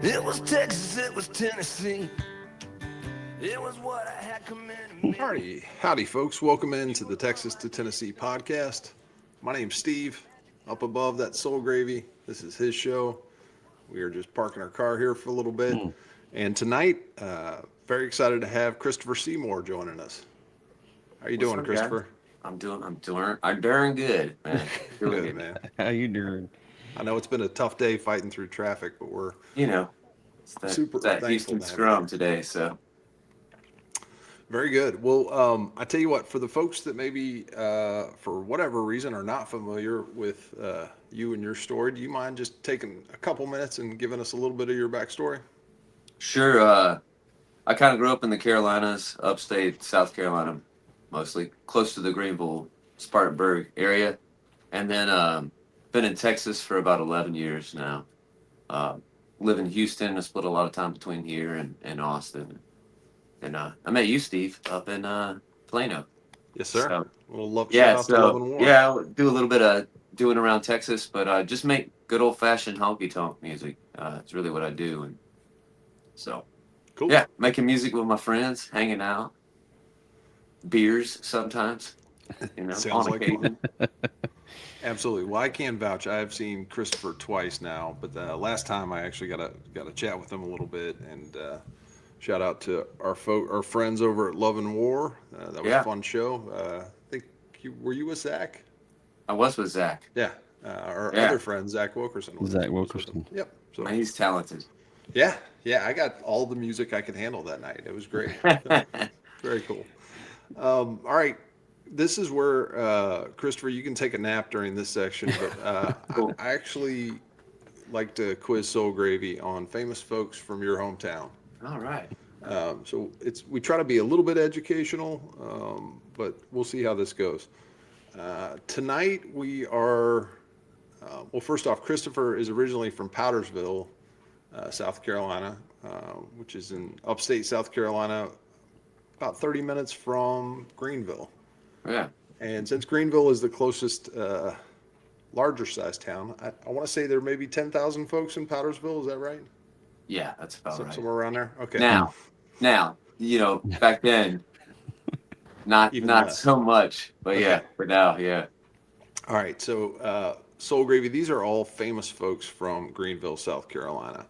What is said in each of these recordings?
It was Texas, it was Tennessee. It was what I had committed to me. Howdy, folks. Welcome into the Texas to Tennessee podcast. My name's Steve. Up above that Soul Gravy, this is his show. We are just parking our car here for a little bit. And tonight, very excited to have Christopher Seymore joining us. How you doing, Christopher? Guys? I'm doing good, man. Good, man. How you doing? I know it's been a tough day fighting through traffic, but we're it's that thankful Houston to have scrum today, so. Very good. Well, I tell you what, for the folks that maybe, for whatever reason, are not familiar with you and your story, do you mind just taking a couple minutes and giving us a little bit of your backstory? Sure. I kind of grew up in the Carolinas, upstate South Carolina, mostly, close to the Greenville, Spartanburg area. And then been in Texas for about 11 years now. Live in Houston. I split a lot of time between here and Austin. And I met you, Steve, up in Plano. Yes, sir. So, Shout out to Love and War. yeah, I'll do a little bit of doing around Texas, but just make good old-fashioned honky-tonk music. It's really what I do. And so, Cool. Yeah, making music with my friends, hanging out, beers sometimes, Sounds on like occasion. Absolutely. Well, I can vouch. I've seen Christopher twice now, but last time I actually got to chat with him a little bit, and shout out to our friends over at Love and War. That was a fun show. I think were you with Zach? I was with Zach. Yeah. Our other friend Zach Wilkerson. Zach Wilkerson. Yep. So Man, he's talented. yeah, I got all the music I could handle that night. It was great. Very cool. All right. This is where, Christopher, you can take a nap during this section, but Cool. I actually like to quiz Soul Gravy on famous folks from your hometown. All right. So we try to be a little bit educational, but we'll see how this goes. Tonight we are, well, first off, Christopher is originally from Powdersville, South Carolina, which is in upstate South Carolina, about 30 minutes from Greenville. Yeah. And since Greenville is the closest larger size town, I want to say there may be 10,000 folks in Powdersville. Is that right? Yeah, that's about right. Somewhere around there? Okay. Now, back then, not less. so much, but Okay. yeah, but now, yeah. All right. So Soul Gravy, these are all famous folks from Greenville, South Carolina.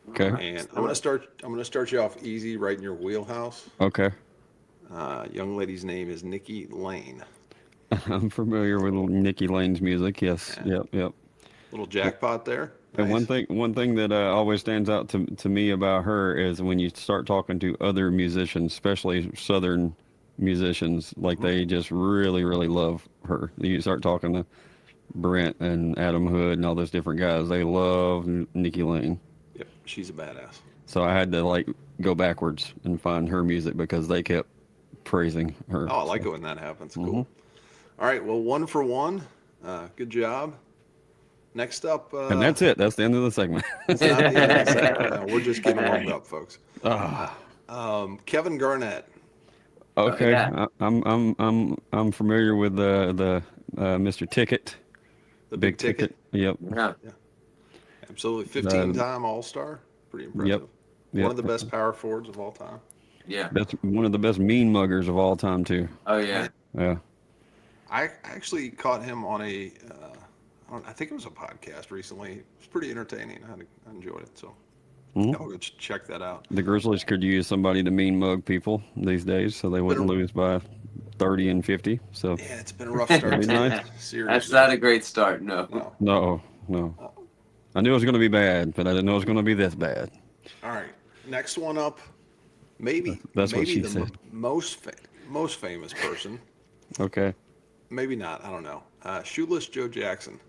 Okay. And I'm gonna start you off easy, right in your wheelhouse. Okay. Young lady's name is Nikki Lane. I'm familiar with Nikki Lane's music. Yes. Yeah. Yep. Little jackpot there. And Nice. one thing that always stands out to me about her is when you start talking to other musicians, especially Southern musicians, like they just really, really love her. You start talking to Brent and Adam Hood and all those different guys. They love Nikki Lane. Yep, she's a badass. So I had to go backwards and find her music because they kept praising her. Oh, I like it when that happens. Cool. All right, well, 1 for 1. Good job. Next up. And that's it. That's the end of the segment. It's not the end of the segment. No, we're just getting warmed up, folks. Ah. Kevin Garnett. Okay. Yeah. I'm familiar with the Mr. Ticket. The big ticket. Yep. Yeah. Absolutely. 15-time All-Star. Pretty impressive. Yep. One of the best power forwards of all time. Yeah. That's one of the best mean muggers of all time too. Oh, yeah. Yeah. I actually caught him on I think it was a podcast recently. It was pretty entertaining. I enjoyed it. So I'll go check that out. The Grizzlies could use somebody to mean mug people these days, so they wouldn't lose by 30 and 50. So Yeah, it's been a rough start. That'd be nice. Seriously. That's not a great start, no. No. no. I knew it was going to be bad, but I didn't know it was going to be this bad. All right. Next one up. Maybe That's what she the said. most famous person. Okay. Maybe not. I don't know. Shoeless Joe Jackson.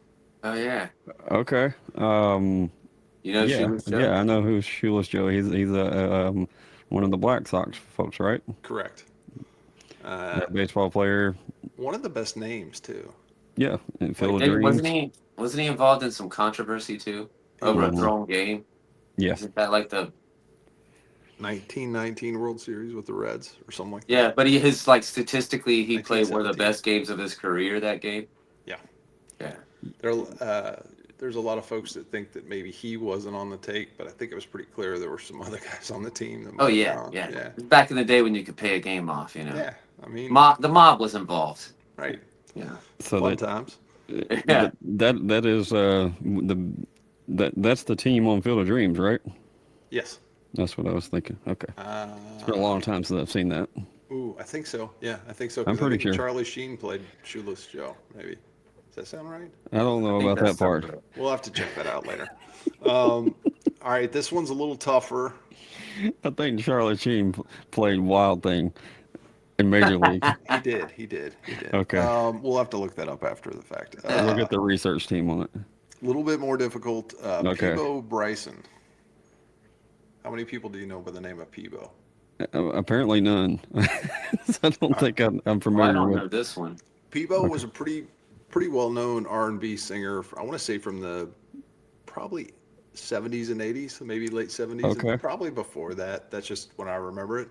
Oh, yeah. Okay. Yeah. I know who's Shoeless Joe. He's one of the Black Sox folks, right? Correct. That baseball player. One of the best names too. Yeah, and Field of Hey, Dreams. wasn't he involved in some controversy, too? Over a thrown game? Yes. Isn't that like the... 1919 World Series with the Reds or something like that. Yeah, but statistically, he played one of the 1917. best games of his career that game. Yeah. Yeah. They're there's a lot of folks that think that maybe he wasn't on the take, but I think it was pretty clear there were some other guys on the team that Oh might have been yeah, on. yeah. Yeah. Back in the day when you could pay a game off, you know. Yeah. I mean, The mob was involved. right. Yeah. So Fun that times. Yeah. that is that's the team on Field of Dreams, right? Yes. That's what I was thinking. Okay. Uh, It's been a long time since I've seen that. Ooh, I think so. Yeah, I think so. I'm 'Cause I pretty think sure. Charlie Sheen played Shoeless Joe, maybe. Does that sound right? I don't know about that part. We'll have to check that out later. All right, this one's a little tougher. I think Charlie Sheen played Wild Thing in Major League. He did. Okay. We'll have to look that up after the fact. We'll get the research team on it. A little bit more difficult. Okay. Peebo Bryson. How many people do you know by the name of Peebo? Apparently none. So I don't think I'm Well, I familiar don't know with. this one. Peebo was a pretty well-known R&B singer. I want to say from the probably 70s and 80s, maybe late 70s, Okay. and probably before that. That's just when I remember it.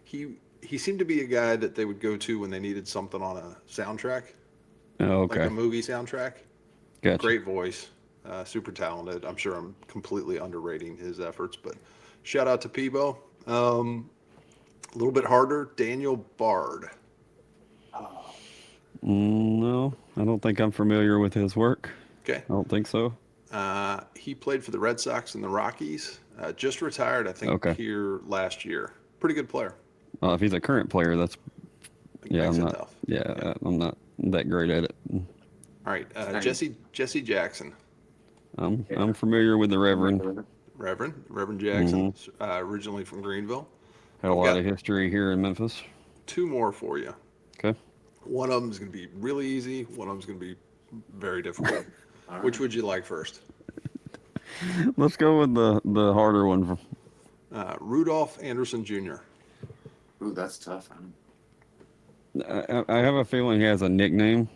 He seemed to be a guy that they would go to when they needed something on a soundtrack, Oh, like okay. a movie soundtrack. Gotcha. Great voice, super talented. I'm sure I'm completely underrating his efforts, but shout out to Peebo. A little bit harder, Daniel Bard. No, I don't think I'm familiar with his work. Okay. I don't think so. He played for the Red Sox and the Rockies. Just retired, I think, Okay. here last year. Pretty good player. If he's a current player, that's yeah. Makes I'm it not. tough. Yeah, I'm not that great at it. All right, Jesse Jackson, I'm familiar with the Reverend. Reverend Jackson, originally from Greenville. Had a I've lot got of history here in Memphis. two more for you. Okay. One of them is going to be really easy. One of them is going to be very difficult. Which would you like first? Let's go with the harder one. Rudolph Anderson Jr. Ooh, that's tough. I have a feeling he has a nickname.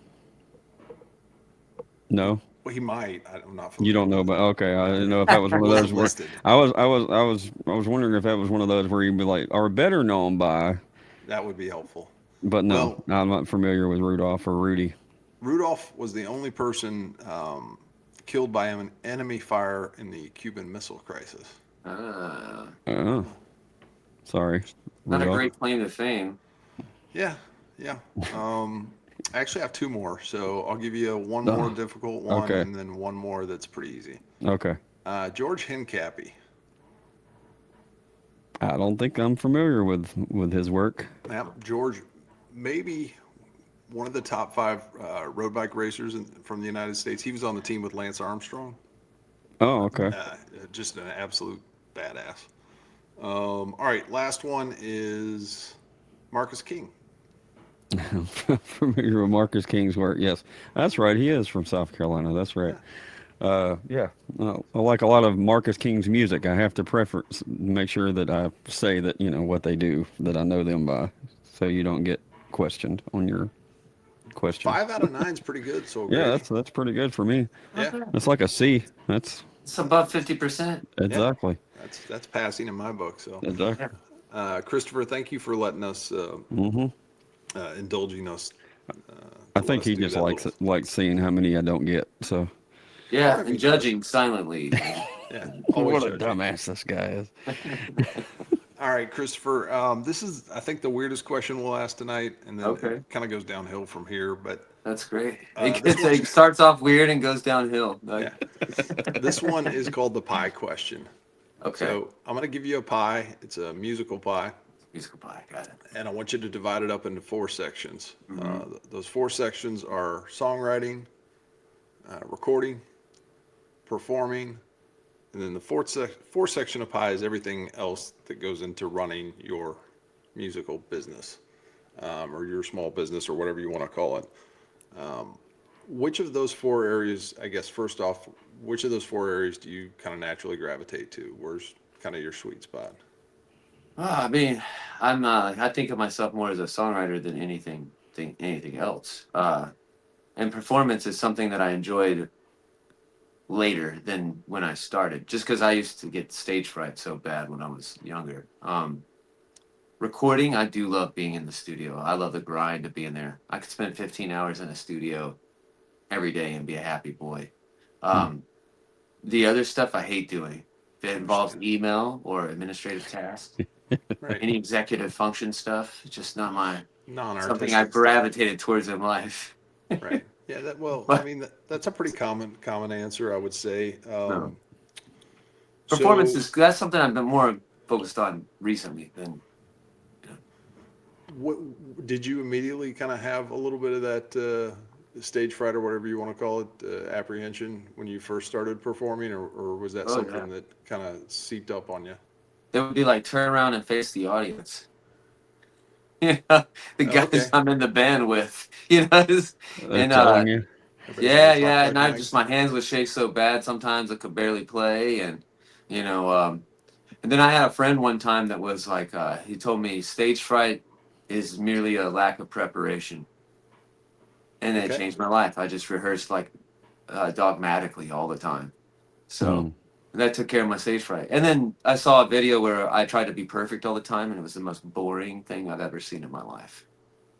No, Well, he might. I'm not familiar. you don't know about. Okay, I didn't know if that was one of Wasn't those where listed. I was wondering if that was one of those where you'd be like, or better known by. That would be helpful. But no, Well- I'm not familiar with Rudolph or Rudy. Rudolph was the only person killed by an enemy fire in the Cuban Missile Crisis. Oh, sorry, Not a Rudolph. great claim to fame. Yeah. I actually have two more, so I'll give you one more difficult one Okay. and then one more that's pretty easy. Okay, George Hincapie. I don't think I'm familiar with his work. Now, George, maybe one of the top 5 road bike racers from the United States. He was on the team with Lance Armstrong. Oh, okay. Just an absolute badass. All right, last one is Marcus King. I'm familiar with Marcus King's work. Yes, that's right. He is from South Carolina. That's right. Yeah. I like a lot of Marcus King's music. I have to make sure that I say that, what they do, that I know them by, so you don't get questioned on your question. 5 out of 9 is pretty good. So Yeah, that's pretty good for me. yeah, That's like a C. That's It's above 50%. exactly. that's passing in my book. So, Exactly. Christopher, thank you for letting us indulging us. I think he just likes seeing how many I don't get. So Yeah, and judging silently. Yeah, always what a judging. dumbass this guy is. All right, Christopher. This is, I think, the weirdest question we'll ask tonight, and then Okay. it kind of goes downhill from here. But That's great. this It starts off weird and goes downhill. yeah, this one is called the pie question. Okay. So I'm going to give you a pie. It's a musical pie, Musical pie. Got it. and I want you to divide it up into 4 sections. Those 4 sections are songwriting, recording, performing, and then the fourth section of pie is everything else that goes into running your musical business, or your small business, or whatever you want to call it. Which of those 4 areas, I guess, first off, which of those 4 areas do you kind of naturally gravitate to? Where's kind of your sweet spot? I mean, I think of myself more as a songwriter than anything else. And performance is something that I enjoyed later than when I started, just because I used to get stage fright so bad when I was younger. Recording, I do love being in the studio. I love the grind of being there. I could spend 15 hours in a studio every day and be a happy boy. The other stuff I hate doing. If it involves email or administrative tasks, Right. any executive function stuff, it's just not my something I've Non-artistic stuff. gravitated towards in life. Right. Yeah. Well, I But mean, that's a pretty common answer, I would say. no. So, That's something I've been more focused on recently than what did you immediately kind of have a little bit of that stage fright or whatever you want to call it, apprehension when you first started performing, or was that oh something yeah. that kind of seeped up on you? They would be like turn around and face the audience. You know, the Oh, guys okay. I'm in the band with, you know, They're and telling you. Everybody's got yeah, to talk yeah, like and I just Mike. my hands would shake so bad sometimes I could barely play, and you know, and then I had a friend one time that was like, he told me stage fright is merely a lack of preparation, and it Okay. changed my life. I just rehearsed like dogmatically all the time, so Mm. that took care of my stage fright. And then I saw a video where I tried to be perfect all the time, and it was the most boring thing I've ever seen in my life.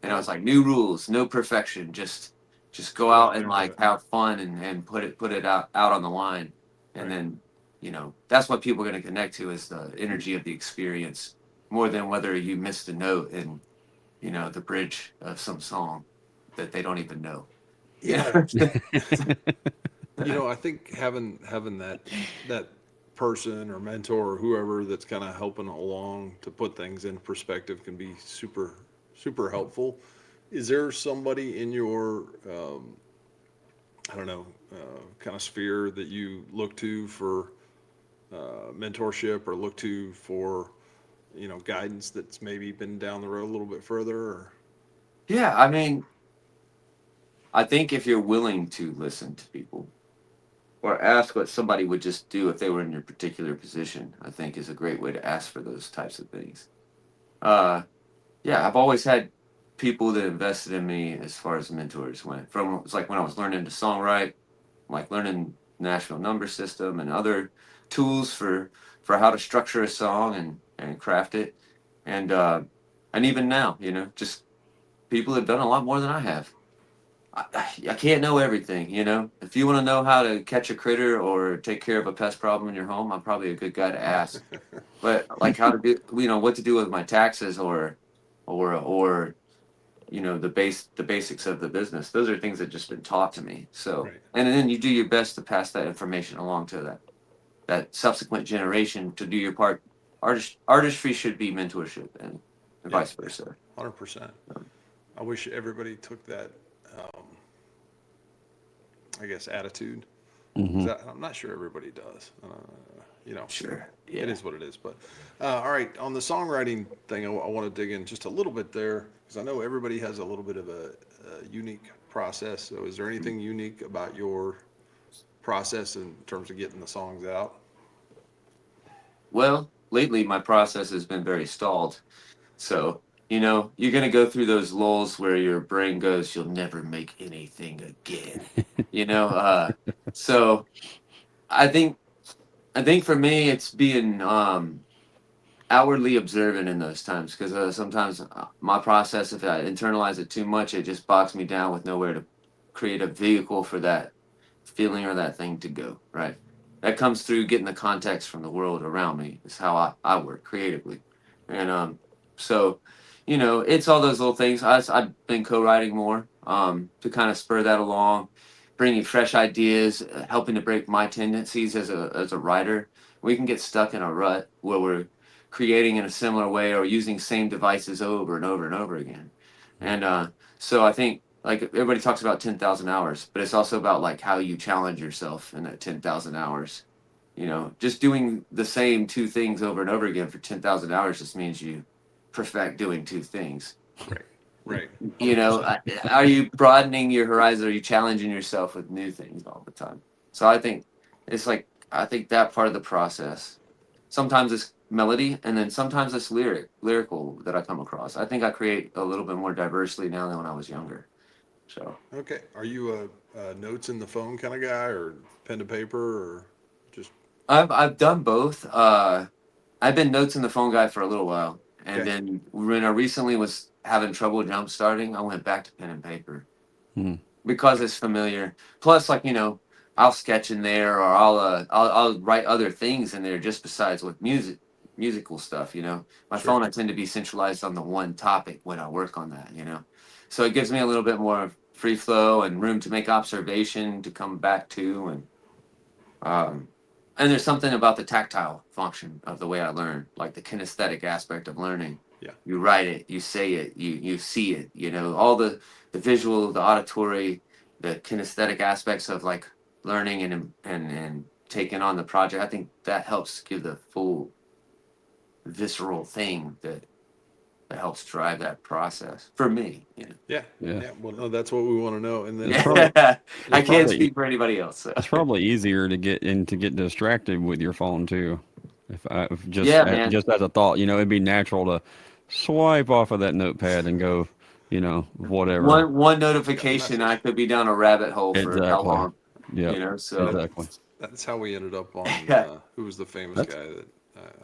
And I Oh, was like, new rules, no perfection, just just go get out out there and and do like it. have fun and put it out on the line. And Right. then, you know, that's what people are going to connect to is the energy of the experience more than whether you missed a note in, you know, the bridge of some song that they don't even know. You Yeah. I think having that person or mentor or whoever that's kind of helping along to put things in perspective can be super helpful. Is there somebody in your I don't know kind of sphere that you look to for mentorship or look to for guidance that's maybe been down the road a little bit further? Or Yeah, I mean, I think if you're willing to listen to people or ask what somebody would just do if they were in your particular position, I think is a great way to ask for those types of things. Uh, Yeah, I've always had people that invested in me as far as mentors went. From it's like when I was learning to songwrite, like learning Nashville number system and other tools for how to structure a song and craft it, and even now, you know, just people have done a lot more than I have. I can't know everything, you know. If you want to know how to catch a critter or take care of a pest problem in your home, I'm probably a good guy to ask. But like how to do, you know, what to do with my taxes or you know the basics of the business, those are things that just been taught to me. So right. and then you do your best to pass that information along to that subsequent generation to do your part. Artistry should be mentorship and Yeah. vice versa. 100%. I wish everybody took that, um, I guess, attitude. Hmm. Because I'm not sure everybody does. Sure. It Yeah. is what it is. But all right, on the songwriting thing, I want to dig in just a little bit there because I know everybody has a little bit of a unique process. So, is there anything unique about your process in terms of getting the songs out? Well, lately my process has been very stalled. So, you know, you're going to go through those lulls where your brain goes, you'll never make anything again. You know, so I think I think for me it's being outwardly observant in those times because sometimes my process, if I internalize it too much, it just bogs me down with nowhere to create a vehicle for that feeling or that thing to go. Right. That comes through getting the context from the world around me. Is how I work creatively, and so you know it's all those little things. I've been co-writing more to kind of spur that along, bringing fresh ideas, helping to break my tendencies as a writer. We can get stuck in a rut where we're creating in a similar way or using same devices over and over and over again. And so I think like everybody talks about 10,000 hours, but it's also about like how you challenge yourself in that 10,000 hours. You know, just doing the same two things over and over again for 10,000 hours just means you perfect doing two things. Right. Right. You know, 100%. are you broadening your horizon? Are you challenging yourself with new things all the time? So I think it's like, I think that part of the process sometimes it's melody and then sometimes it's lyrical that I come across. I think I create a little bit more diversely now than when I was younger. So Okay. Are you a notes in the phone kind of guy or pen to paper or just I've done both. I've been notes in the phone guy for a little while, and okay? then when I recently was having trouble jump starting, I went back to pen and paper. Hmm. because it's familiar. Plus, like, you know, I'll sketch in there, or I'll write other things in there just besides with musical stuff. You know, my Sure. phone, I tend to be centralized on the one topic when I work on that. You know, so it gives me a little bit more free flow and room to make observation to come back to, um, and there's something about the tactile function of the way I learn, like the kinesthetic aspect of learning. Yeah. You write it, you say it, you see it. You know, all the visual, the auditory, the kinesthetic aspects of like learning and taking on the project. I think that helps give the full visceral thing that helps drive that process for me. You know. Yeah. Yeah. Yeah. Well, no, that's what we want to know. And then, probably- Yeah, I it's can't probably- speak for anybody else. So. It's probably easier to get distracted with your phone too. If just Yeah, man. just as a thought, you know, it'd be natural to swipe off of that notepad and go, you know, whatever. One notification, I could be down a rabbit hole for how Exactly. long. Yeah. You know, so Exactly. that's how we ended up on, who was the famous That's- guy that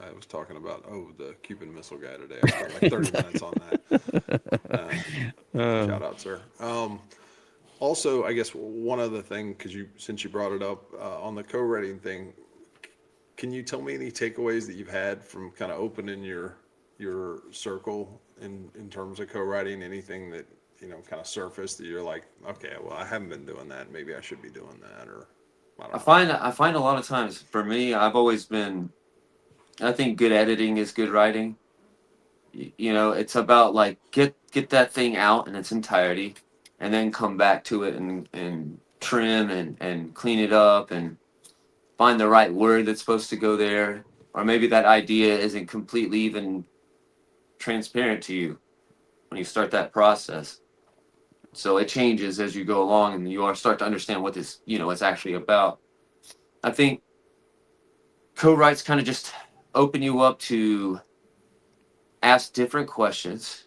I was talking about? Oh, the Cuban Missile guy today. I spent like 30 minutes on that. Shout out, sir. Also, I guess one other thing, because since you brought it up on the co-writing thing, can you tell me any takeaways that you've had from kind of opening your circle in terms of co-writing? Anything that, you know, kind of surfaced that you're like, okay, well, I haven't been doing that. Maybe I should be doing that, or I don't know. I find a lot of times for me, I've always been. I think good editing is good writing. You know, it's about like get that thing out in its entirety, and then come back to it and trim and clean it up and find the right word that's supposed to go there, or maybe that idea isn't completely even transparent to you when you start that process. So it changes as you go along, and you start to understand what this, you know, it's actually about. I think co-writes kind of just open you up to ask different questions,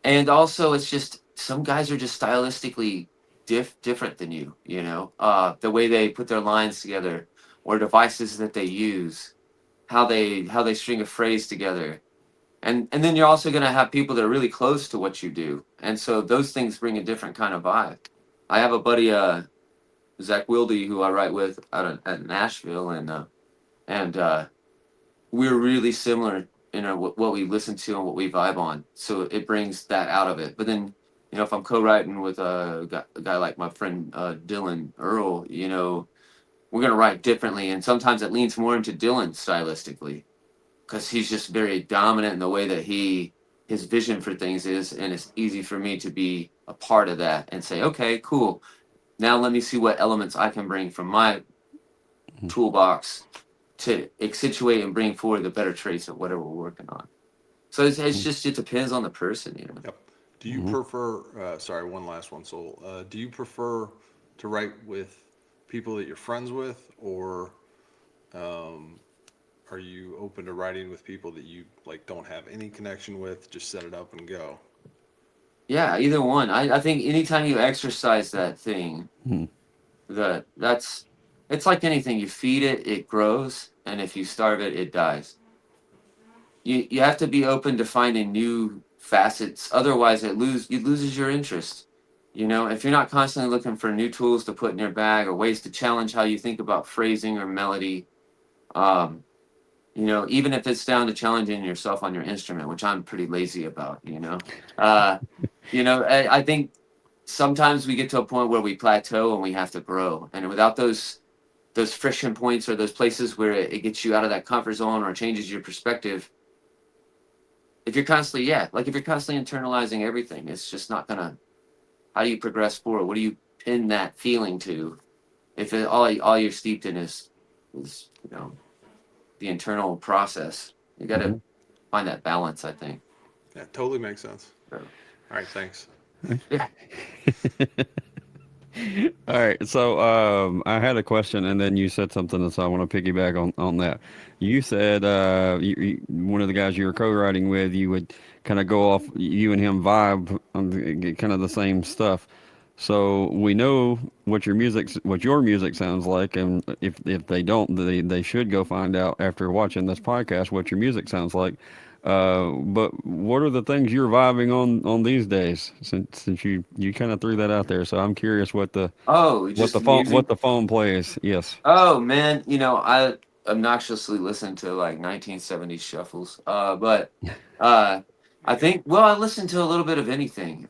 and also it's just some guys are just stylistically different than you. You know, the way they put their lines together, or devices that they use, how they string a phrase together. And then you're also going to have people that are really close to what you do, and so those things bring a different kind of vibe. I have a buddy, Zach Wilde, who I write with at Nashville, and we're really similar in what we listen to and what we vibe on. So it brings that out of it. But then, you know, if I'm co-writing with a guy like my friend Dylan Earl, you know, we're gonna write differently, and sometimes it leans more into Dylan stylistically, because he's just very dominant in the way that his vision for things is, and it's easy for me to be a part of that and say, okay, cool. Now let me see what elements I can bring from my toolbox to accentuate and bring forward the better traits of whatever we're working on. So it's just, it depends on the person, you know. Yep. Do you prefer, sorry, one last one, Soul. Do you prefer to write with people that you're friends with, or are you open to writing with people that you like don't have any connection with, just set it up and go? Yeah, either one. I think anytime you exercise that thing, that's it's like anything. You feed it, it grows, and if you starve it, it dies. You have to be open to finding new facets. Otherwise, it loses your interest. You know, if you're not constantly looking for new tools to put in your bag or ways to challenge how you think about phrasing or melody, um, you know, even if it's down to challenging yourself on your instrument, which I'm pretty lazy about, you know, I think sometimes we get to a point where we plateau and we have to grow, and without those friction points or those places where it gets you out of that comfort zone or changes your perspective, if you're constantly, like if you're constantly internalizing everything, it's just not gonna. How do you progress forward? What do you pin that feeling to? If all you're steeped in is you know, the internal process, you got to find that balance, I think. Yeah, totally makes sense. So, All right, thanks. yeah. All right, so I had a question, and then you said something, so I want to piggyback on that. You said one of the guys you were co-writing with, you would kind of go off, you and him vibe on kind of the same stuff. So we know what your music sounds like, and if they don't, they should go find out after watching this podcast what your music sounds like. But what are the things you're vibing on these days? Since you kind of threw that out there, so I'm curious Oh, what just music. the phone plays. Yes. Oh man, I obnoxiously listen to like 1970s shuffles. But uh, I think I listen to a little bit of anything.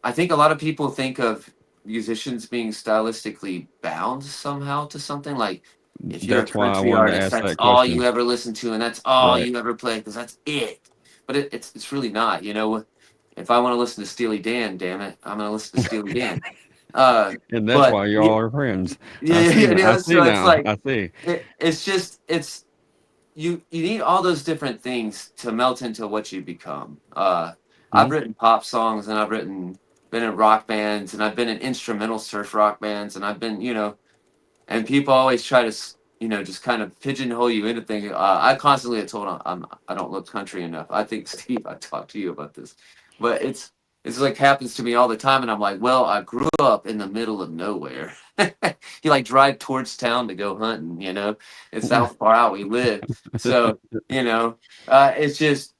I think a lot of people think of musicians being stylistically bound somehow to something. Like if you're a That's why I country wanted to artist, ask that's that all you question. ever listen to, and that's all Right. you ever play because that's it. But it's really not. If I want to listen to Steely Dan, damn it, I'm gonna listen to Steely Dan. Uh, And that's but why yeah, y'all are friends. yeah, yeah, I see so it's now. like I see. it's just it's you need all those different things to melt into what you become. I've Hmm. written pop songs and I've been in rock bands and I've been in instrumental surf rock bands and I've been and people always try to just kind of pigeonhole you into things. I constantly get told I don't look country enough. I think Steve, I talked to you about this, but it's like happens to me all the time, and I'm like, well, I grew up in the middle of nowhere. You like drive towards town to go hunting, it's how far out we live. So it's just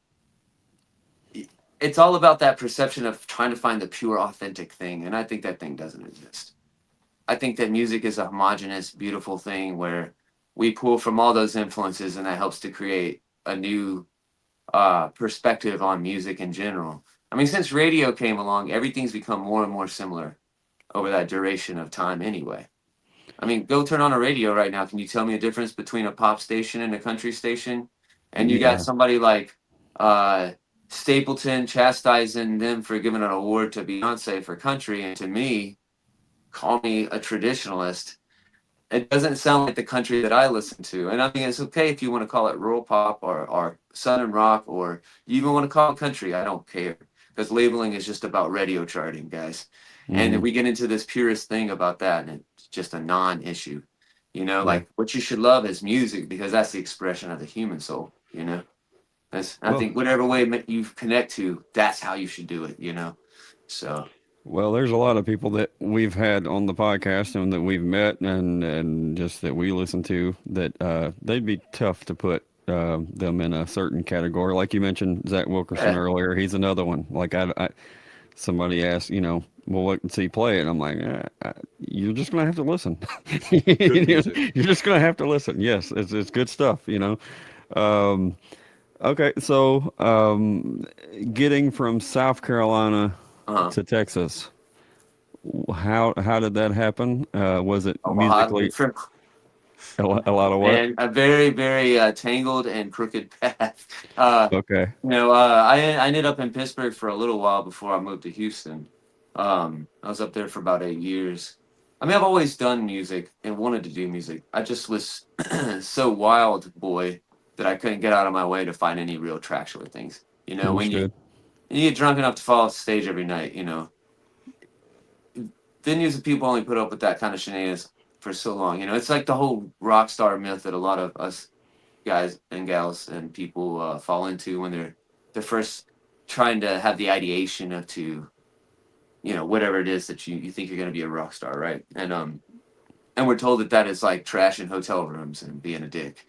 it's all about that perception of trying to find the pure, authentic thing, and I think that thing doesn't exist. I think that music is a homogenous, beautiful thing where we pull from all those influences, and that helps to create a new perspective on music in general. I mean, since radio came along, everything's become more and more similar over that duration of time, anyway. I mean, go turn on a radio right now. Can you tell me a difference between a pop station and a country station? And you got Yeah. somebody like uh, Stapleton chastising them for giving an award to Beyonce for country, and to me, call me a traditionalist. It doesn't sound like the country that I listen to. And I mean, it's okay if you want to call it rural pop or southern rock, or you even want to call it country. I don't care, because labeling is just about radio charting, guys. And Hmm. we get into this purist thing about that, and it's just a non-issue. Yeah. Like what you should love is music because that's the expression of the human soul. I Well, think whatever way you connect to, that's how you should do it. So there's a lot of people that we've had on the podcast and that we've met and just that we listen to that they'd be tough to put them in a certain category. Like you mentioned, Zach Wilkerson yeah, earlier, he's another one. Like somebody asked, well, what does he play? And I'm like, you're just gonna have to listen. Good music. You're just gonna have to listen. Yes, it's good stuff. Um, okay, so getting from South Carolina uh-huh. to Texas. How did that happen? Was it Omaha, musically a lot of what? and a very, very tangled and crooked path. Okay. I ended up in Pittsburgh for a little while before I moved to Houston. I was up there for about 8 years. I mean, I've always done music and wanted to do music. I just was so wild boy that I couldn't get out of my way to find any real traction with things. Understood. When you get drunk enough to fall off stage every night, venues of people only put up with that kind of shenanigans for so long. It's like the whole rock star myth that a lot of us guys and gals and people fall into when they're first trying to have the ideation of to whatever it is that you think you're going to be a rock star, right? And we're told that is like trash in hotel rooms and being a dick.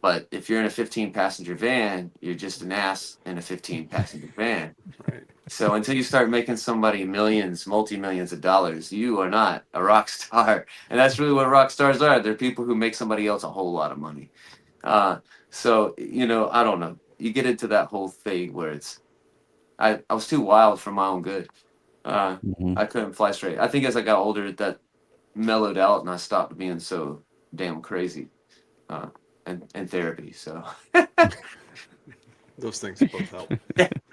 But if you're in a 15 passenger van, you're just an ass in a 15 passenger van. Right. So until you start making somebody millions, multi-millions of dollars, you are not a rock star. And that's really what rock stars are. They're people who make somebody else a whole lot of money. So I don't know. You get into that whole thing where I was too wild for my own good. Uh, Hmm. I couldn't fly straight. I think as I got older, that mellowed out and I stopped being so damn crazy. Uh, and therapy. So Those things both help.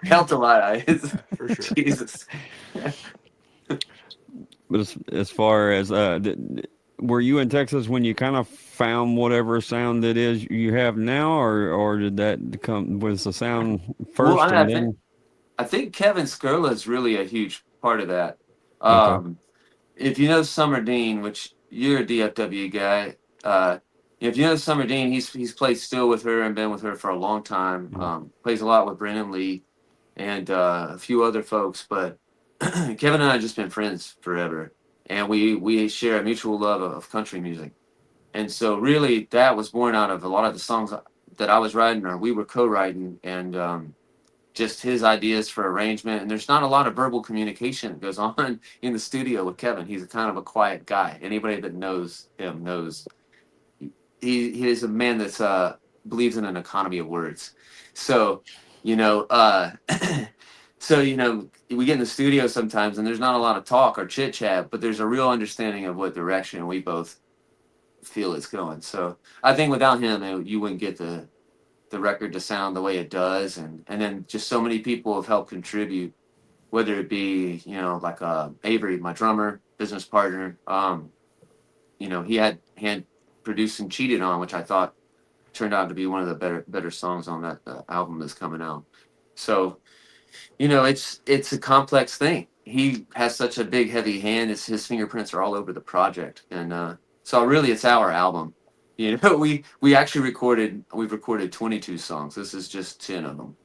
helped a lot. For sure. Jesus. But as far as were you in Texas when you kind of found whatever sound it is you have now, or did that come was the sound Well, first and then? I think Kevin Skurla is really a huge part of that. Okay. Um, if you know Summer Dean, which you're a DFW guy, if you know Summer Dean, he's played still with her and been with her for a long time. Mhm. Plays a lot with Brennan Lee and a few other folks, but Kevin and I have just been friends forever, and we share a mutual love of country music. And so really that was born out of a lot of the songs that I was writing or we were co-writing, and just his ideas for arrangement. And there's not a lot of verbal communication that goes on in the studio with Kevin. He's a kind of a quiet guy. Anybody that knows him knows he is a man that's believes in an economy of words. So, you know, so we get in the studio sometimes and there's not a lot of talk or chit chat, but there's a real understanding of what direction we both feel it's going. So I think without him, you wouldn't get the record to sound the way it does, and then just so many people have helped contribute, whether it be like Avery, my drummer, business partner. He had produced and cheated on, which I thought turned out to be one of the better songs on that album that's coming out. So it's a complex thing. He has such a big heavy hand. His fingerprints are all over the project, and so really it's our album. We actually we've recorded 22 songs. This is just 10 of them.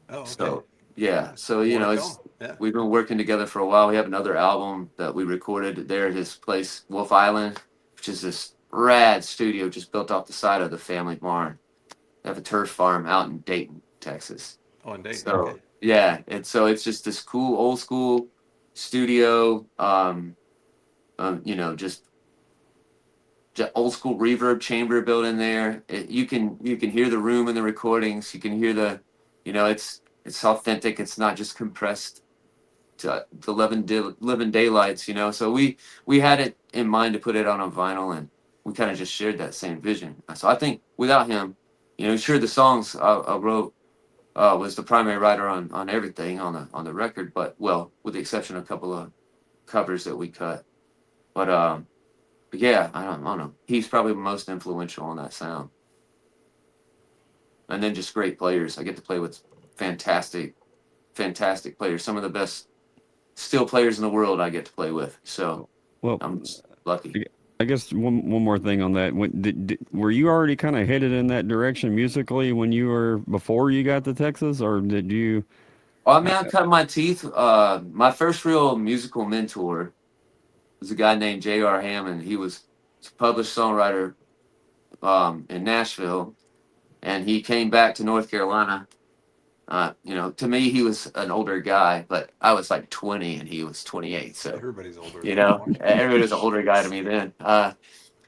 Oh, okay. So yeah, so More to come. Yeah. we've been working together for a while. We have another album that we recorded there at his place, Wolf Island, which is this rad studio just built off the side of the family barn. They have a turf farm out in Dayton, Texas. Oh, and Dayton. So Okay. yeah, and so it's just this cool old school studio. Just old school reverb chamber built in there. You can hear the room in the recordings. You can hear it's authentic. It's not just compressed to the living daylights. So we had it in mind to put it on a vinyl, and we kind of just shared that same vision. So I think without him, sure, the songs I wrote was the primary writer on everything on the record, but well, with the exception of a couple of covers that we cut, but yeah, I don't know. He's probably the most influential on that sound. And then just great players. I get to play with fantastic, fantastic players. Some of the best steel players in the world I get to play with. So Well, I'm just lucky. I guess one more thing on that. Were you already kind of headed in that direction musically before you got to Texas, or did you? Well, I mean, I cut my teeth. My first real musical mentor was a guy named J.R. Hammond. He was a published songwriter in Nashville, and he came back to North Carolina. To me, he was an older guy, but I was like 20 and he was 28. So, Everybody's older. everybody was an older guy to me then.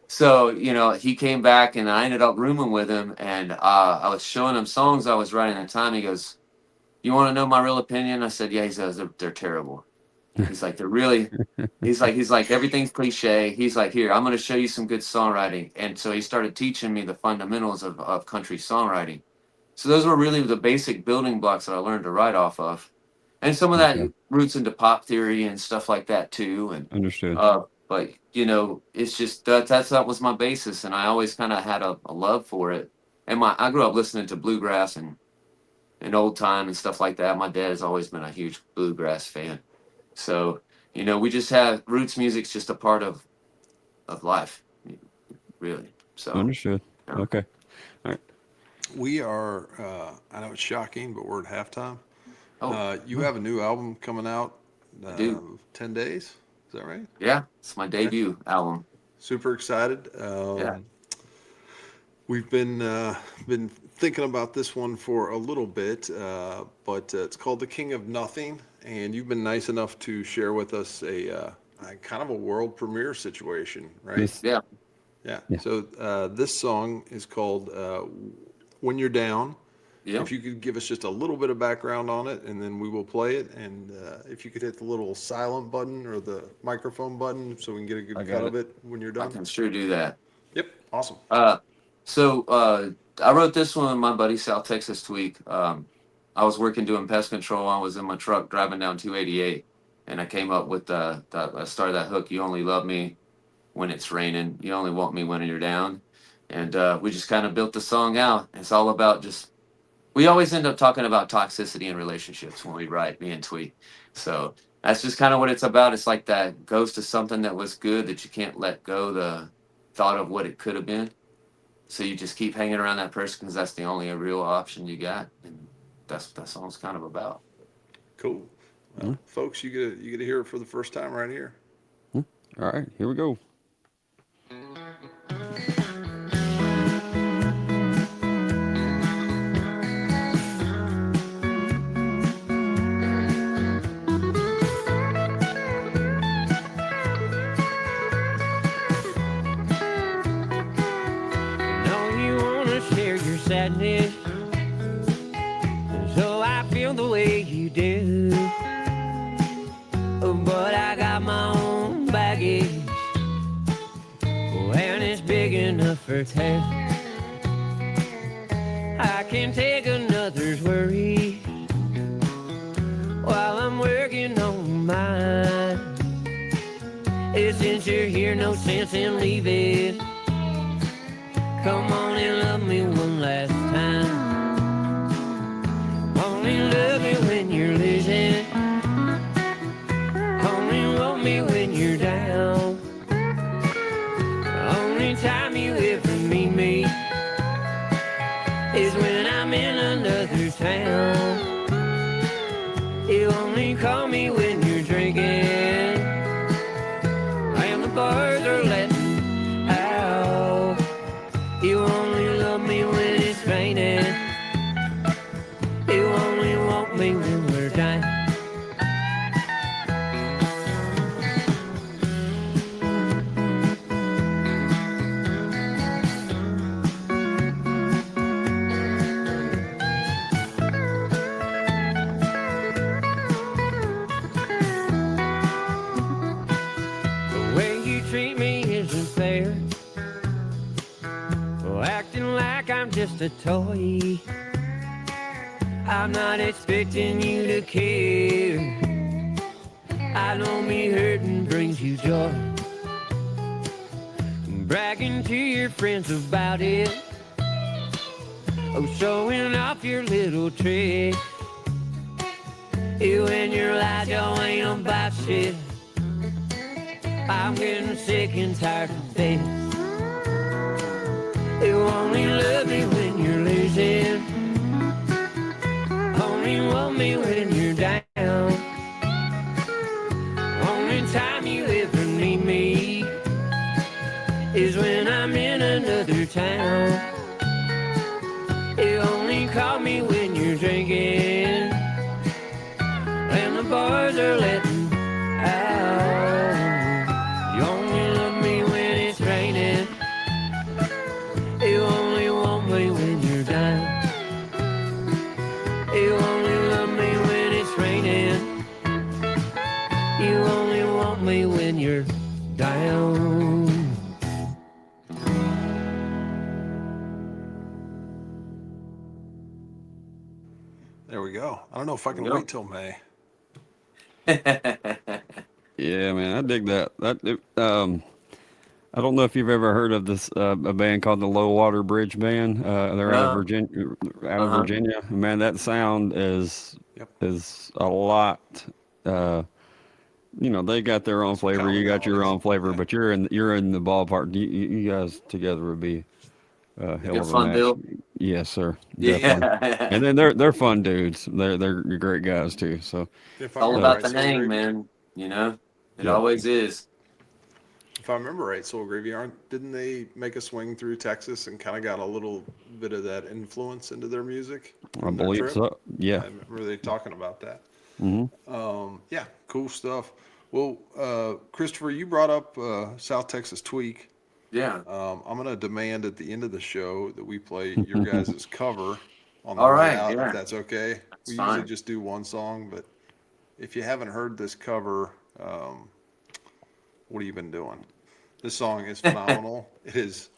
So, he came back and I ended up rooming with him, and I was showing him songs I was writing at the time. He goes, "You want to know my real opinion?" I said, "Yeah." He says, they're terrible. He's like, "They're really," he's like, "Everything's cliche." He's like, "Here, I'm going to show you some good songwriting." And so he started teaching me the fundamentals of country songwriting. So those were really the basic building blocks that I learned to write off of. And some of that Okay. roots into pop theory and stuff like that too. And Understood. but it's just that was my basis, and I always kind of had a love for it. And I grew up listening to bluegrass and old time and stuff like that. My dad has always been a huge bluegrass fan. So, we just have roots music's just a part of life, really. So Understood. yeah. Okay. All right. We are, I know it's shocking, but we're at halftime. Oh, You have a new album coming out, I do. 10 days. Is that right? Yeah, it's my debut album. Super excited. Yeah. We've been thinking about this one for a little bit, but it's called The King of Nothing, and you've been nice enough to share with us a kind of a world premiere situation, right? This, Yeah. Yeah. Yeah. So this song is called When You're Down. Yeah. If you could give us just a little bit of background on it, and then we will play it. And if you could hit the little silent button or the microphone button so we can get a good I got cut it. of it when you're I done. can sure do that. Yep. Awesome. So I wrote this one with my buddy South Texas Tweak. I was working doing pest control. I was in my truck driving down 288, and I came up with I started that hook. You only love me when it's raining. You only want me when you're down. And we just kind of built the song out. It's all about we always end up talking about toxicity in relationships when we write, me and Tweet. So that's just kind of what it's about. It's like that goes to something that was good that you can't let go the thought of what it could have been. So you just keep hanging around that person because that's the only real option you got. And that's what that song's kind of about. Cool. Folks, you get to hear it for the first time right here. All right, here we go. Sadness, so I feel the way you do. But I got my own baggage, and it's big enough for two. I can take another's worry while I'm working on mine. And since you're here, no sense in leaving. Come on and love me one last time. Only love me when you're losing. Only want me when you're down. Only time you ever meet me is when I'm in another town. You only call me when you're drinking, and the bars are letting out. You only love me when it's raining. You only want me when we're dying. The way you treat me isn't fair. Acting like I'm just a toy. I'm not expecting you to care. I know me hurting brings you joy. Bragging to your friends about it. Oh, showing off your little tricks. You and your lies, y'all ain't about shit. I'm getting sick and tired of this. You only love me when you're losing. Only want me when you're down. Only time you ever need me is when I'm in another town. You only call me when you're drinking, and the bars are letting out. You only love me when it's raining. You only want me when you're down. You only love me when it's raining. You only want me when you're down. There we go. I don't know if I can wait till May. Yeah, man, I dig that. I don't know if you've ever heard of this a band called the Low Water Bridge Band. They're out of Virginia. Virginia, man, that sound is a lot. They got their own flavor. You got your own flavor, but you're in the ballpark. You guys together would be hell Good of a fun, match. Bill. Yes, sir. Yeah. Definitely. And then they're fun dudes. They're great guys too. So It's all about the hang, man. It always is. If I remember right, Soul Gravy, didn't they make a swing through Texas and kind of got a little bit of that influence into their music? I believe so. Yeah. I remember they talking about that. Mm-hmm. Yeah, cool stuff. Well, Christopher, you brought up South Texas Tweak. Yeah. I'm going to demand at the end of the show that we play your guys' cover on the All way right, out, yeah. if that's okay. That's we fine. usually just do one song, but if you haven't heard this cover, what have you been doing? This song is phenomenal. It is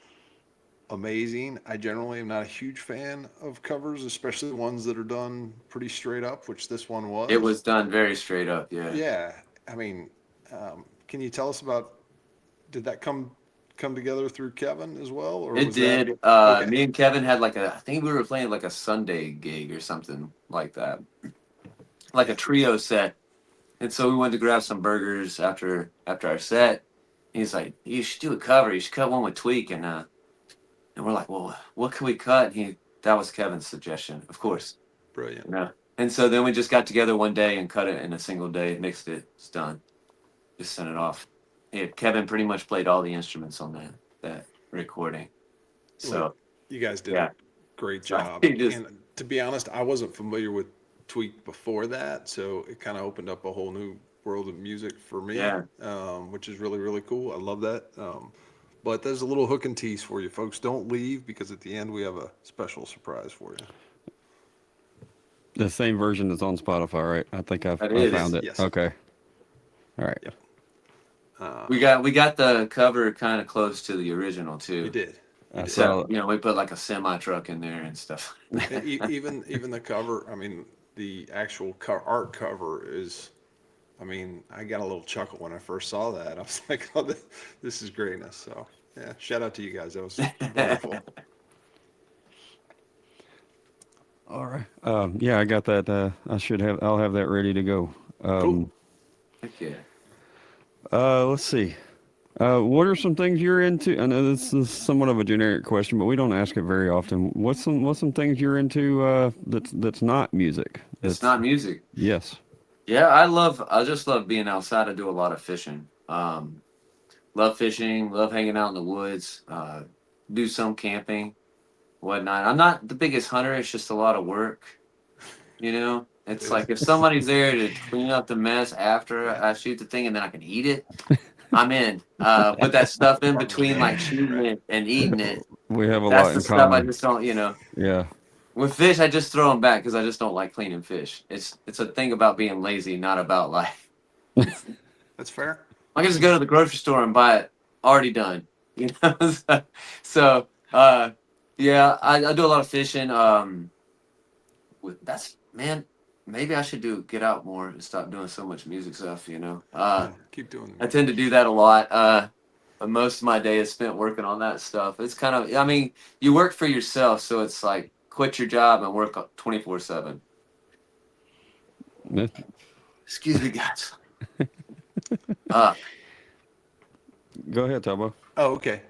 amazing. I generally am not a huge fan of covers, especially ones that are done pretty straight up, which this one was. It was done very straight up, yeah. Yeah. I mean, can you tell us did that come together through Kevin as well? Or It was did. that, okay. Me and Kevin had I think we were playing like a Sunday gig or something like that. Like a trio set. And so we went to grab some burgers after our set. He's like, you should do a cover. You should cut one with Tweak. And we're like, well, what can we cut? That was Kevin's suggestion, of course. Brilliant. Yeah. And so then we just got together one day and cut it in a single day, mixed it, it's done. Just sent it off. Yeah, Kevin pretty much played all the instruments on that recording. So Well, you guys did yeah, a great so job. he just And to be honest, I wasn't familiar with Tweak before that, so it kind of opened up a whole new world of music for me, yeah. which is really, really cool. I love that. But there's a little hook and tease for you, folks. Don't leave because at the end we have a special surprise for you. The same version that's on Spotify, right? I think That I is. found it. Yes. Okay. All right. Yep. We got the cover kind of close to the original too. You did. I So saw. we put like a semi truck in there and stuff. And even the cover, I mean, the actual art cover is, I mean, I got a little chuckle when I first saw that. I was like, oh, this is greatness. So yeah, shout out to you guys. That was wonderful. All right. Yeah, I got that. I'll have that ready to go. Cool. Heck yeah. Let's see. What are some things you're into? I know this is somewhat of a generic question, but we don't ask it very often. What's some things you're into that's not music? It's not music. Yes. Yeah, I just love being outside. I do a lot of fishing. Love fishing, love hanging out in the woods, do some camping, whatnot. I'm not the biggest hunter, it's just a lot of work. You know? It's like if somebody's there to clean up the mess after I shoot the thing and then I can eat it, I'm in. Put that stuff in between like shooting it and eating it. We have a That's lot the in stuff I common. just don't, Yeah. With fish, I just throw them back because I just don't like cleaning fish. It's a thing about being lazy, not about life. That's fair. I can just go to the grocery store and buy it already done. So yeah, I do a lot of fishing. Man, maybe I should get out more and stop doing so much music stuff. Yeah, keep doing I it. tend to do that a lot. But most of my day is spent working on that stuff. It's kind of, I mean, you work for yourself, so it's like quit your job and work 24/7. Excuse me, guys. Go ahead, Tabo. Oh, okay.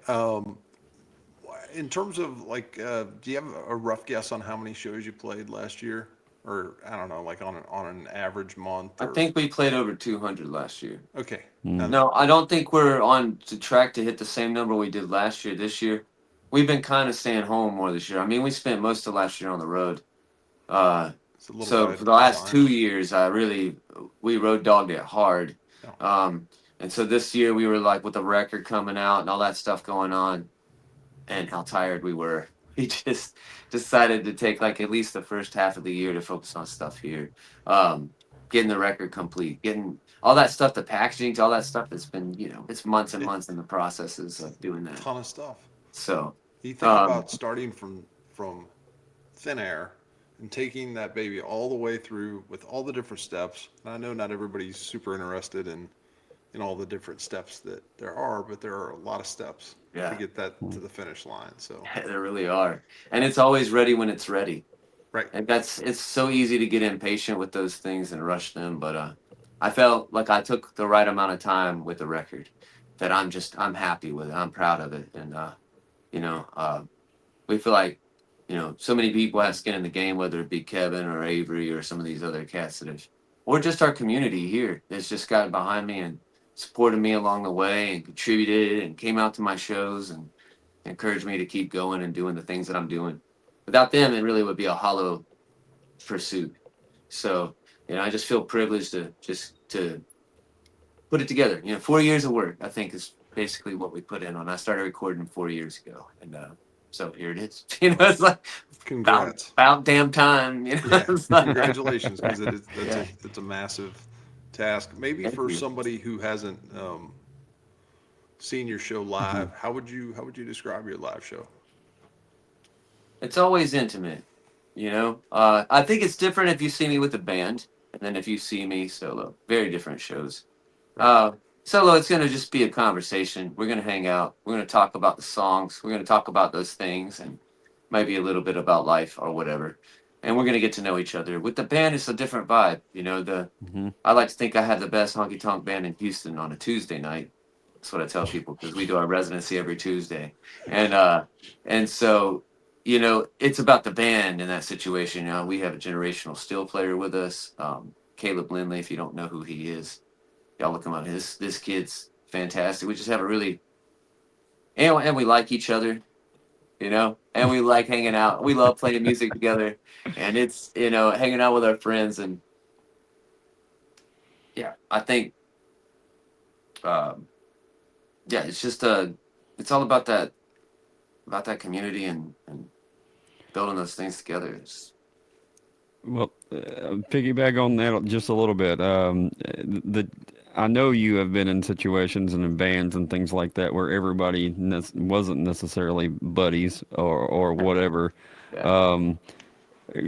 In terms of like, do you have a rough guess on how many shows you played last year? Or I don't know, like on an average month? I Or... think we played over 200 last year. Okay. No, I don't think we're on the track to hit the same number we did last year. This year, we've been kind of staying home more this year. I mean, we spent most of last year on the road. It's a little So by for the last design. 2 years, we road dogged it hard. And so this year we were like with the record coming out and all that stuff going on, and how tired we were. We just decided to take like at least the first half of the year to focus on stuff here, getting the record complete, getting all that stuff, the packaging, all that stuff. That's been it's months and months in the processes of doing that. Ton of stuff. So You think about starting from thin air and taking that baby all the way through with all the different steps. And I know not everybody's super interested in all the different steps that there are, but there are a lot of steps to get that to the finish line. So there really are, and it's always ready when it's ready. right. And it's so easy to get impatient with those things and rush them. But I felt like I took the right amount of time with the record that I'm happy with it. I'm proud of it. And, we feel like, so many people have skin in the game, whether it be Kevin or Avery or some of these other cats or just our community here that's just got behind me and supported me along the way and contributed and came out to my shows and encouraged me to keep going and doing the things that I'm doing. Without them, it really would be a hollow pursuit. So, I just feel privileged to put it together. 4 years of work, I think, is basically what we put in on. I started recording 4 years ago, and so here it is. It's like Congrats. about damn time. Yeah. It's like, Congratulations, because Yeah. it's a massive task. Maybe Thank for you. somebody who hasn't seen your show live, how would you describe your live show? It's always intimate, I think it's different if you see me with a band, and then if you see me solo. Very different shows. Solo, it's going to just be a conversation. We're going to hang out. We're going to talk about the songs. We're going to talk about those things and maybe a little bit about life or whatever. And we're going to get to know each other. With the band, it's a different vibe. I like to think I have the best honky-tonk band in Houston on a Tuesday night. That's what I tell people because we do our residency every Tuesday. And so, you know, it's about the band in that situation. You know, we have a generational steel player with us, Caleb Lindley. If you don't know who he is, y'all look him up. This kid's fantastic. We just have a really and we like each other, you know, and we like hanging out. We love playing music together, and it's, you know, hanging out with our friends. And yeah, I think yeah, it's just it's all about that community and building those things together. Well, piggyback on that just a little bit. I know you have been in situations and in bands and things like that where everybody wasn't necessarily buddies or whatever. Yeah. Um,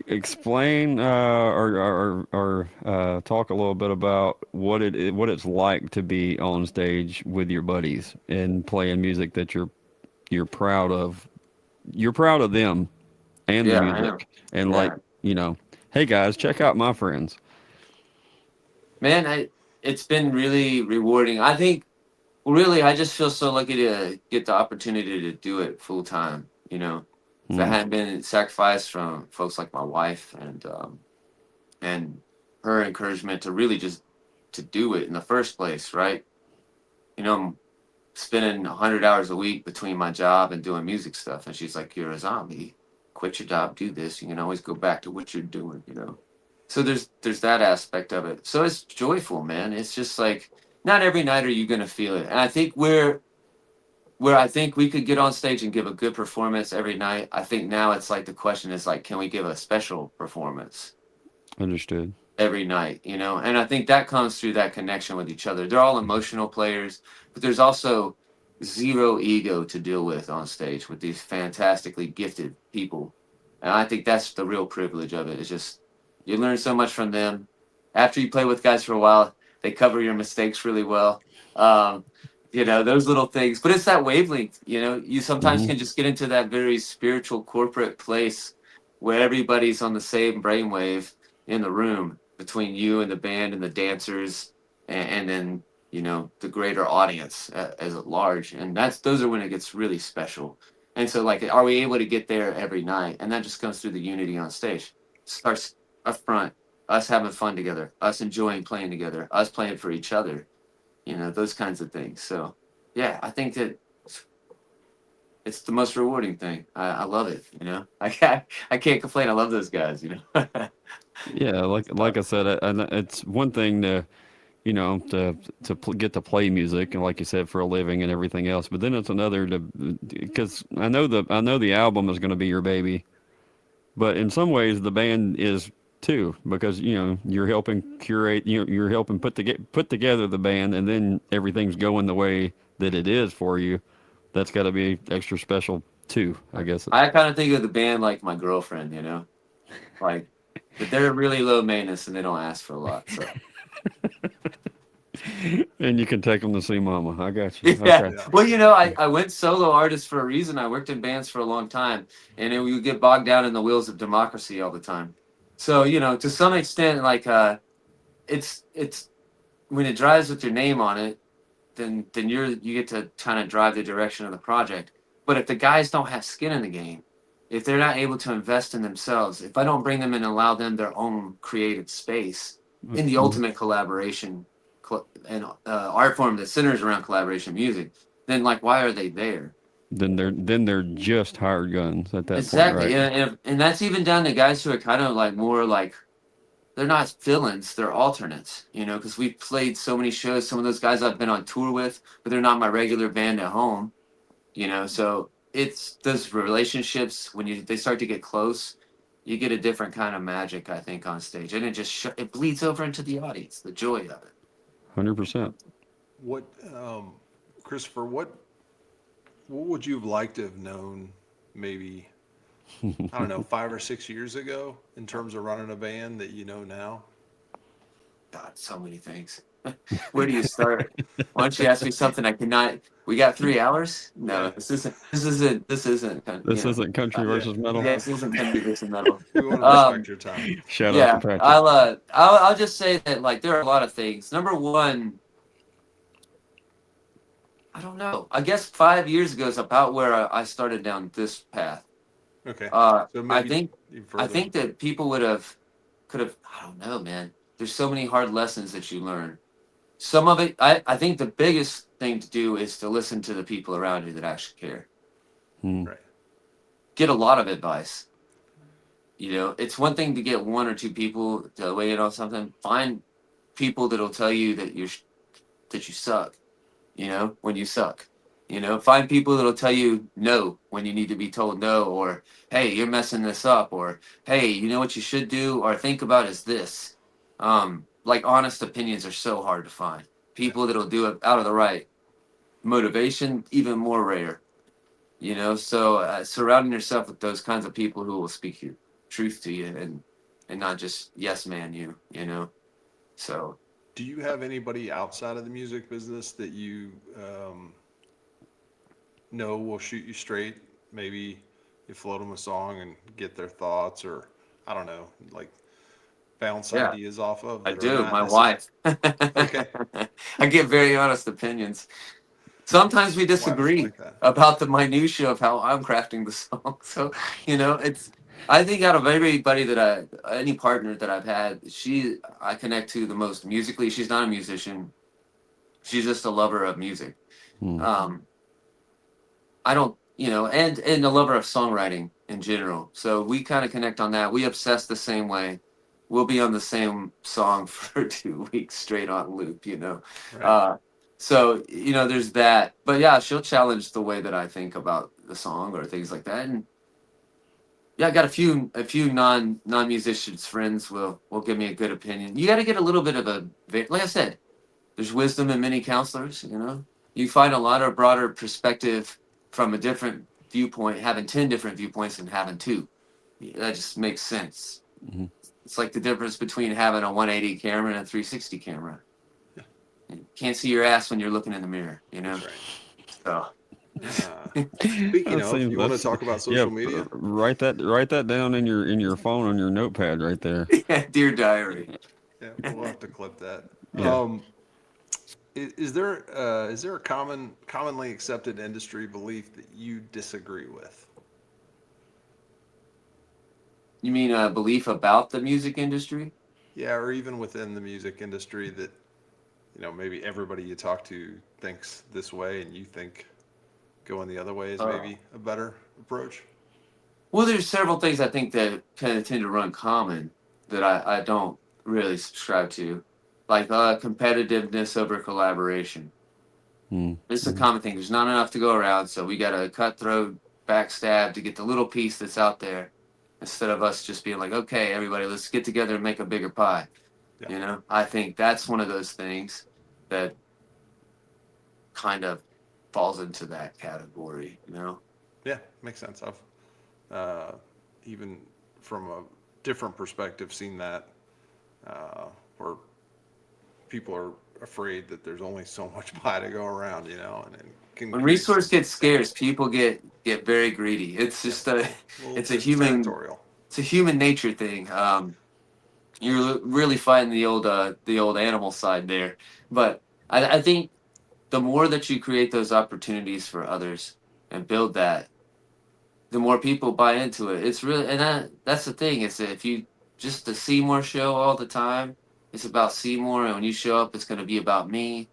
Explain or talk a little bit about what it's like to be on stage with your buddies and playing music that you're proud of. You're proud of them and the Yeah, I am. music, and like, Yeah. you know, hey guys, check out my friends. Man, it's been really rewarding. I think really I just feel so lucky to get the opportunity to do it full time, you know. If that Mm, hadn't been sacrificed from folks like my wife and her encouragement to really just to do it in the first place, right? You know, I'm spending 100 hours a week between my job and doing music stuff, and she's like, "You're a zombie. Quit your job, do this. You can always go back to what you're doing," you know. So there's that aspect of it. So it's joyful, man. It's just like not every night are you gonna feel it. And I think where I think we could get on stage and give a good performance every night. I think now it's like the question is like, can we give a special performance understood. every night, you know? And I think that comes through that connection with each other. They're all emotional players, but there's also zero ego to deal with on stage with these fantastically gifted people. And I think that's the real privilege of it. It's just you learn so much from them. After you play with guys for a while, they cover your mistakes really well. Um, you know, those little things. But it's that wavelength, you know, you sometimes Hmm. can just get into that very spiritual corporate place where everybody's on the same brainwave in the room between you and the band and the dancers and then, you know, the greater audience as at large. And those are when it gets really special. And so like, are we able to get there every night? And that just comes through the unity on stage. Starts up front, us having fun together, us enjoying playing together, us playing for each other, you know, those kinds of things. So yeah, I think that it's the most rewarding thing. I love it, you know. I can't complain. I love those guys, you know. Yeah, like I said, and it's one thing to, you know, get to play music and like you said for a living and everything else, but then it's another to because I know the album is going to be your baby, but in some ways the band is too because you know you're helping curate, you're helping put together the band, and then everything's going the way that it is for you. That's got to be extra special too, I guess. I kind of think of the band like my girlfriend, you know, like, but they're really low maintenance and they don't ask for a lot. So And you can take them to see Mama. I got you. yeah, Okay. Yeah. well, you know, I went solo artist for a reason. I worked in bands for a long time, and then we would get bogged down in the wheels of democracy all the time. So you know, to some extent, like it's when it drives with your name on it, then you get to kind of drive the direction of the project. But if the guys don't have skin in the game, if they're not able to invest in themselves, if I don't bring them in and allow them their own creative space in the Mhm. ultimate collaboration and art form that centers around collaboration music, then like why are they there? Then they're just hired guns at that point, Exactly, right? and that's even down to guys who are kind of like more like they're not fill-ins, they're alternates, you know, because we've played so many shows. Some of those guys I've been on tour with, but they're not my regular band at home, you know. So it's those relationships when they start to get close, you get a different kind of magic, I think, on stage, and it just it bleeds over into the audience, the joy of it. 100%. What, Christopher, what would you have liked to have known maybe, I don't know, 5 or 6 years ago in terms of running a band that you know now? God, so many things. Where do you start? Why don't you ask me something I cannot? We got 3 hours? No, Yeah. this isn't. You This know, isn't country Yeah. versus metal. yeah, this isn't country versus metal. We want to Um, respect your time. Shout out to yeah, Patrick. I'll just say that like there are a lot of things. Number one, I don't know. I guess 5 years ago is about where I started down this path. Okay. Uh, So I maybe think even I further. think that people could have. I don't know, man. There's so many hard lessons that you learn. Some of it, I think the biggest thing to do is to listen to the people around you that actually care. Hmm. Right. Get a lot of advice. You know, it's one thing to get one or two people to weigh in on something. Find people that'll tell you that that you suck. You know, when you suck. You know, find people that'll tell you no when you need to be told no, or hey, you're messing this up, or hey, you know what you should do, or think about is this. Like honest opinions are so hard to find. Yeah. People that'll do it out of the right motivation, even more rare. You know, so surrounding yourself with those kinds of people who will speak your truth to you and not just yes man you. You know, so Do you have anybody outside of the music business that you know will shoot you straight? Maybe you float them a song and get their thoughts, or I don't know, like bounce yeah, ideas off of I that are do. not My necessarily. wife. Okay. I get very honest opinions. Sometimes we Wives disagree like that. about the minutia of how I'm crafting the song. So, you know, it's I think out of everybody that any partner that I've had, I connect to the most musically. She's not a musician. She's just a lover of music. Hmm. Um, I don't, you know, and a lover of songwriting in general. So we kind of connect on that. We obsess the same way. We'll be on the same song for 2 weeks straight on loop, you know. Right. Uh, so you know, there's that. But yeah, she'll challenge the way that I think about the song or things like that. And yeah, I got a few non musicians friends will give me a good opinion. You got to get a little bit of like I said, there's wisdom in many counselors, you know. You find a lot of broader perspective from a different viewpoint, having 10 different viewpoints than having two. That just makes sense. Hmm. It's like the difference between having a 180 camera and a 360 camera. Yeah. You can't see your ass when you're looking in the mirror, you know? That's right. So, Speaking That of, seems you want to that's talk about yeah. social media? Write that down in your phone on your notepad right there. yeah, dear diary. Yeah, we'll have to clip that. Yeah. Is there a commonly accepted industry belief that you disagree with? You mean a belief about the music industry? Yeah, or even within the music industry that, maybe everybody you talk to thinks this way and you think going the other way is Uh, maybe a better approach? well, there's several things I think that kind of tend to run common that I don't really subscribe to, like competitiveness over collaboration. It's a Mm-hmm. common thing. There's not enough to go around, so we got to cutthroat, backstab to get the little piece that's out there, instead of us just being like, okay, everybody, let's get together and make a bigger pie. Yeah. You know, I think that's one of those things that kind of falls into that category. You know, Yeah, makes sense. I've uh, even from a different perspective seen that where people are afraid that there's only so much pie to go around, and it can when create resource some. gets scarce, people get very greedy. It's Yeah, just a a little it's a human territorial. it's a human nature thing. You're really fighting the old animal side there, but I think the more that you create those opportunities for others and build that, the more people buy into it. It's really, and that's the thing, is that if you just the Seymour show all the time, it's about Seymour, and when you show up, it's going to be about me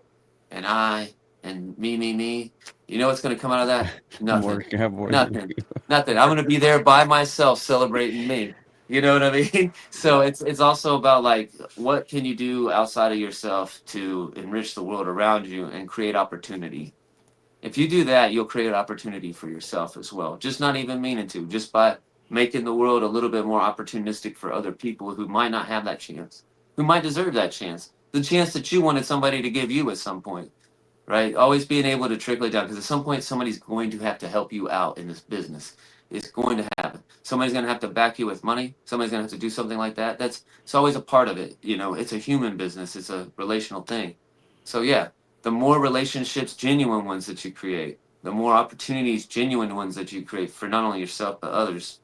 and I and me. You know what's going to come out of that? More Nothing. cowboys. Nothing. Nothing. I'm going to be there by myself celebrating me. You know what I mean? So Yeah, it's also about like what can you do outside of yourself to enrich the world around you and create opportunity. If you do that, you'll create opportunity for yourself as well. Just not even meaning to, just by making the world a little bit more opportunistic for other people who might not have that chance, who might deserve that chance, the chance that you wanted somebody to give you at some point, right? Always being able to trickle it down, because at some point somebody's going to have to help you out in this business. It's going to happen. Somebody's going to have to back you with money. Somebody's going to have to do something like that. It's always a part of it. You know, it's a human business. It's a relational thing. So yeah, the more relationships, genuine ones that you create, the more opportunities, genuine ones that you create for not only yourself but others,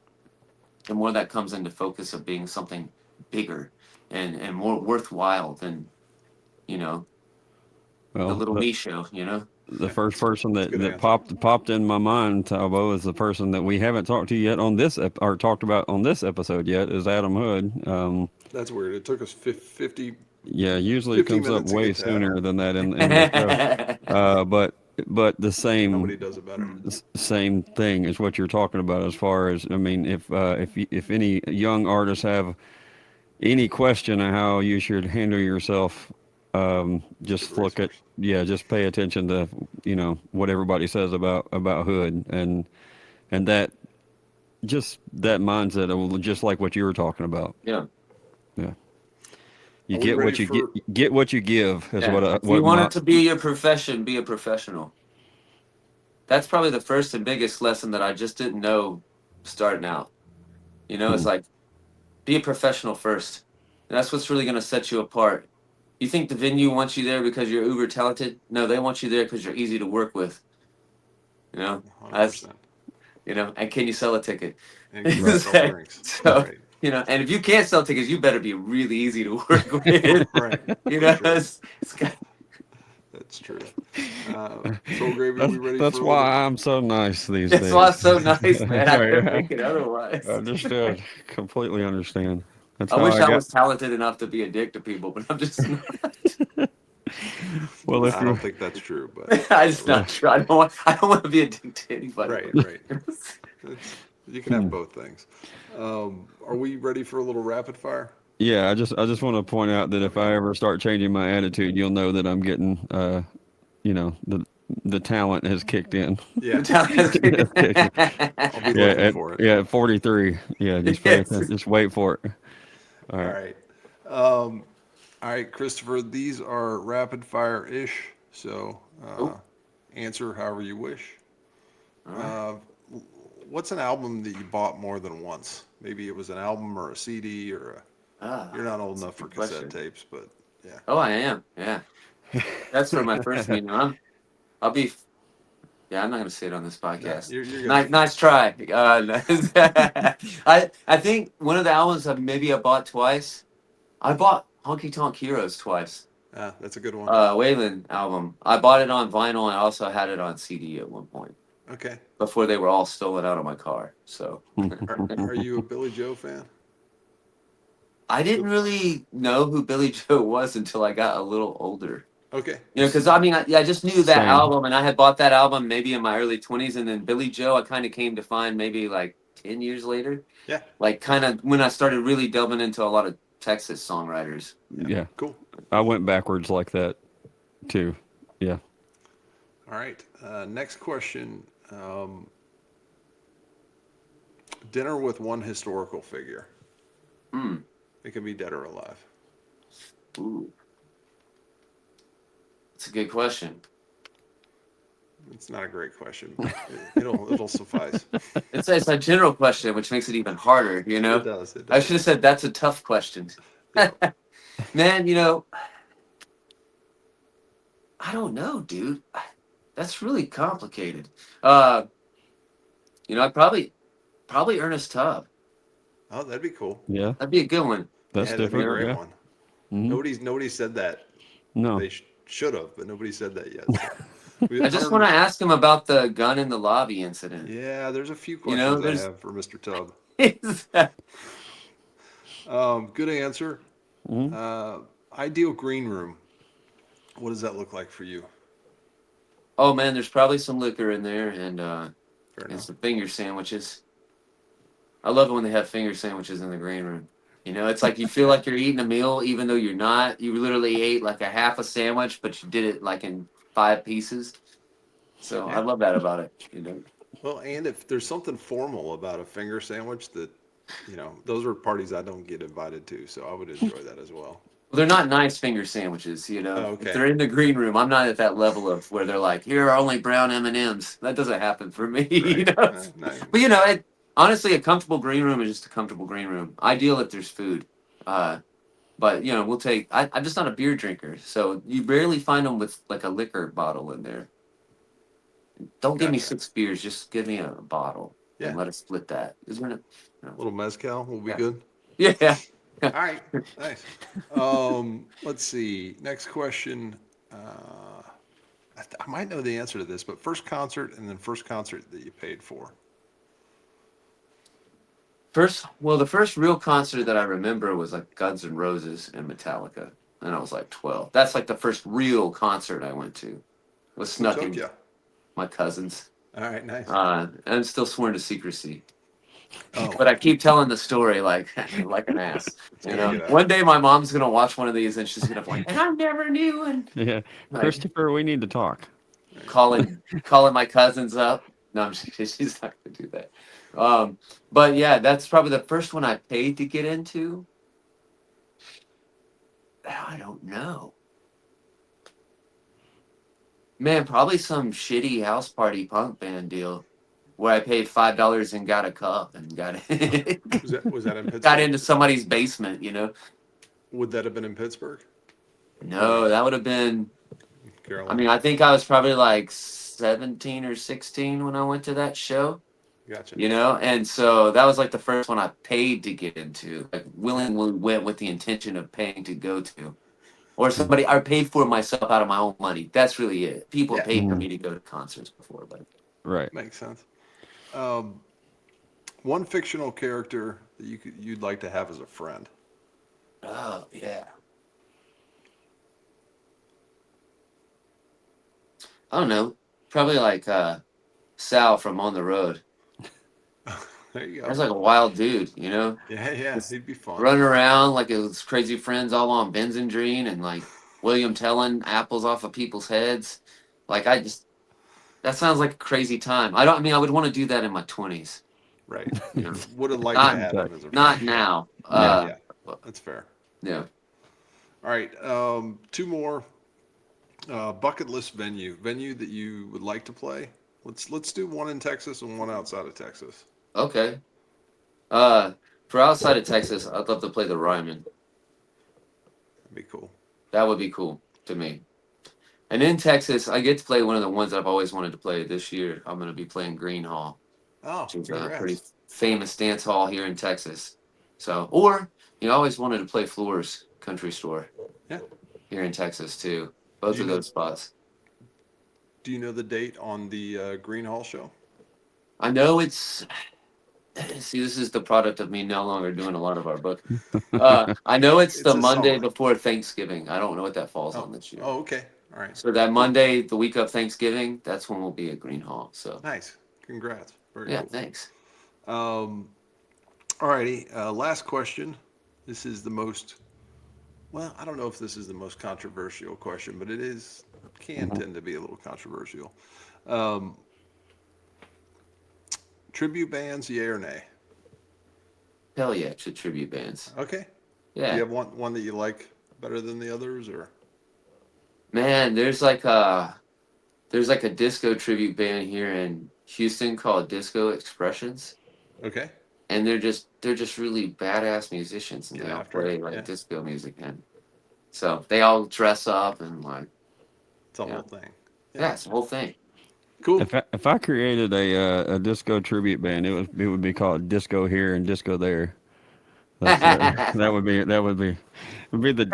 the more that comes into focus of being something bigger and more worthwhile than, you know, the Well, little me show, you know. the first person That's a good that answer. popped in my mind, Talbo, is the person that we haven't talked to yet on this or talked about on this episode yet, is Adam Hood. That's weird. It took us 50, Yeah, usually it 15 comes up minutes to way get to Adam. sooner than that in the show. But the Nobody same does it better. same thing is what you're talking about. As far as, I mean, if any young artists have any question of how you should handle yourself, Good just look at, resource. yeah, just pay attention to, what everybody says about Hood, and that, just that mindset of just like what you were talking about. Yeah. Yeah, you Are we get ready what you for? get what you give is Yeah. what If you what want my it to be your profession, be a professional. That's probably the first and biggest lesson that I just didn't know starting out. You know, it's like be a professional first. And that's what's really going to set you apart. You think the venue wants you there because you're uber talented? No, they want you there because you're easy to work with. You know, that's 100%. and can you sell a ticket? And can you sell drinks? So, Right. and if you can't sell tickets, you better be really easy to work with. Right. You For know, sure. it's got, That's true. Soul Gravy, are we ready that's for a little? why I'm so nice these that's days. why it's so nice, man. I couldn't I make it otherwise. understood. Completely understand. That's I how wish I I got. was talented enough to be a dick to people, but I'm just not. Well, if I you, don't think that's true, but I just not true. I don't want to be a dick to anybody. right, But right. You can have both things. Are we ready for a little rapid fire? yeah, I just want to point out that if I ever start changing my attitude, you'll know that I'm getting, the talent has kicked in. Yeah. It's kicked in. I'll be Yeah, looking for it. at 43. Yeah, just pay Yes. attention. Just wait for it. All All right. right. All right, Christopher, these are rapid fire-ish, so Oh, answer however you wish. all right. Uh, what's an album that you bought more than once? Maybe it was an album or a CD you're not old enough for good question. cassette tapes, but yeah. Oh, I am. Yeah, that's where my first meeting. I'll be. Yeah, I'm not going to say it on this No, podcast. you're good. Nice try. I think one of the albums I bought twice. I bought Honky Tonk Heroes twice. That's a good one. Waylon album. I bought it on vinyl and I also had it on CD at one point Okay. before they were all stolen out of my car. So Are you a Billy Joe fan? I didn't really know who Billy Joe was until I got a little older. Okay. Because I just knew that Same. album, and I had bought that album maybe in my early 20s, and then Billy Joe I kind of came to find maybe like 10 years later. Yeah. Like kind of when I started really delving into a lot of Texas songwriters. Yeah, Cool. I went backwards like that too. Yeah. All right. Next question. Dinner with one historical figure. Hmm. It can be dead or alive. Ooh. That's a good question. It's not a great question, but it'll suffice. It's a general question, which makes it even harder, you know? It does. It I does. should have said that's a tough question. Yeah. Man, I don't know, dude. That's really complicated. I'd probably Ernest Tubb. Oh, that'd be cool. Yeah, That'd be a good one. that's Yeah, that'd be a different. great Yeah. one. Mhm. Nobody said that. No. They should have, but nobody said that yet. I just want to ask him about the gun in the lobby incident. Yeah, there's a few You know, questions I there's- have for Mr. Tubb. oh, Good answer. Ideal green room. What does that look like for you? man, there's probably some liquor in there and Fair enough. some finger sandwiches. I love it when they have finger sandwiches in the green room. It's like you feel like you're eating a meal even though you're not. You literally ate like a half a sandwich, but you did it like in 5 pieces. So I Yeah. love that about it. Well, and if there's something formal about a finger sandwich that, those are parties I don't get invited to, so I would enjoy that as well. Well, they're not nice finger sandwiches, Oh, okay. If they're in the green room, I'm not at that level of where they're like, here are only brown M&Ms. That doesn't happen for me, Right. Nice. But honestly, a comfortable green room is just a comfortable green room. Ideal if there's food. But we'll take. I'm just not a beer drinker, so you rarely find them with like a liquor bottle in there. Don't give me Gotcha. 6 beers. Just give me a bottle Yeah. and let us split that. Is there? A little mezcal will be Yeah. good. Yeah. All right, nice. Let's see. Next question. I might know the answer to this, but first concert and then first concert that you paid for. The first real concert that I remember was like Guns N' Roses and Metallica, and I was like 12. That's like the first real concert I went to. Was Who snuck took in you? my cousins. All right, nice. I'm still sworn to secrecy, Oh, but I keep telling the story like like an ass. You gotta know, get out. one day my mom's gonna watch one of these and she's gonna be like, and I never knew, and Yeah, like Christopher, we need to talk. calling my cousins up. No, she's not gonna do that. But yeah, that's probably the first one I paid to get into. I don't know. Man, probably some shitty house party punk band deal where I paid $5 and got a cup and got Was that in Pittsburgh? got into somebody's basement, you know? Would that have been in Pittsburgh? No, that would have been. I Carolina? mean, I think I was probably like 17 or 16 when I went to that show, Gotcha. you know? And so that was like the first one I paid to get into, like willingly went with the intention of paying to go to. Or somebody I paid for myself out of my own money. That's really it. People Yeah. paid for me to go to concerts before, but Right. Makes sense. One fictional character that you'd like to have as a friend. oh yeah. I don't know. Probably like Sal from On the Road. There you go. That's like a wild dude, you know? Yeah, Just he'd be fun. running around like his crazy friends all on Benzendrine and like William telling apples off of people's heads. Like that sounds like a crazy time. I would want to do that in my 20s. Right. You know? Would have liked Not- to have him as a friend. Not now. Yeah, that's fair. Yeah. All right, two more. Bucket list venue that you would like to play. Let's do one in Texas and one outside of Texas. Okay. For outside of Texas, I'd love to play the Ryman. That'd be cool. That would be cool to me. And in Texas, I get to play one of the ones that I've always wanted to play this year. I'm going to be playing Green Hall, Oh, which is a congrats. pretty famous dance hall here in Texas. So, or I always wanted to play Floor's Country Store. Yeah. Here in Texas too. Both Do of you know- those spots. Do you know the date on the Green Hall show? I know it's. See, this is the product of me no longer doing a lot of our book. I know it's the It's a Monday summer. before Thanksgiving. I don't know what that falls Oh, on this year. oh, okay. All right. So that Monday, the week of Thanksgiving, that's when we'll be at Green Hall. So Nice. Congrats. Very yeah, cool. thanks. All righty. Last question. This is the most. Well, I don't know if this is the most controversial question, but can tend to be a little controversial. Tribute bands, yay or nay? Hell yeah, to tribute bands. Okay. Do Yeah, you have one that you like better than the others, or? man. There's like a disco tribute band here in Houston called Disco Expressions, Okay. and they're just really badass musicians, and Get they all after it, play like yeah. disco music, and so they all dress up and like It's a Yeah. whole thing. yeah, it's the whole thing. Cool. If I created a disco tribute band, it would be called Disco Here and Disco There. That would be the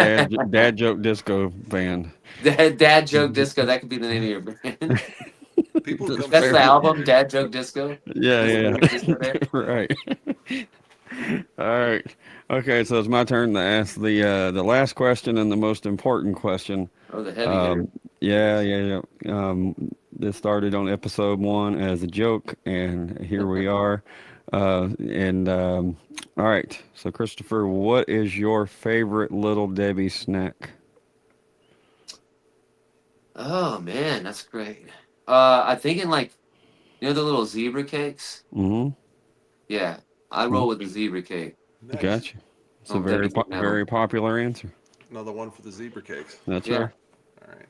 dad joke disco band. Dad Joke Disco. That could be the name of your band. People That's come That's to the see album, you. Dad Joke Disco. Yeah, yeah, Disco There. right. All right. Okay, so it's my turn to ask the last question and the most important question. Oh, the heavy hitter. Yeah. This started on episode 1 as a joke, and here we are. All right. So, Christopher, what is your favorite Little Debbie snack? Oh man, that's great. I'm thinking like, the little zebra cakes. Mm-hmm. Yeah, I roll with the zebra cake. Nice. Gotcha. It's a Oh, Debbie can have 'em. very popular answer. Another one for the zebra cakes. That's Yeah. right. All right.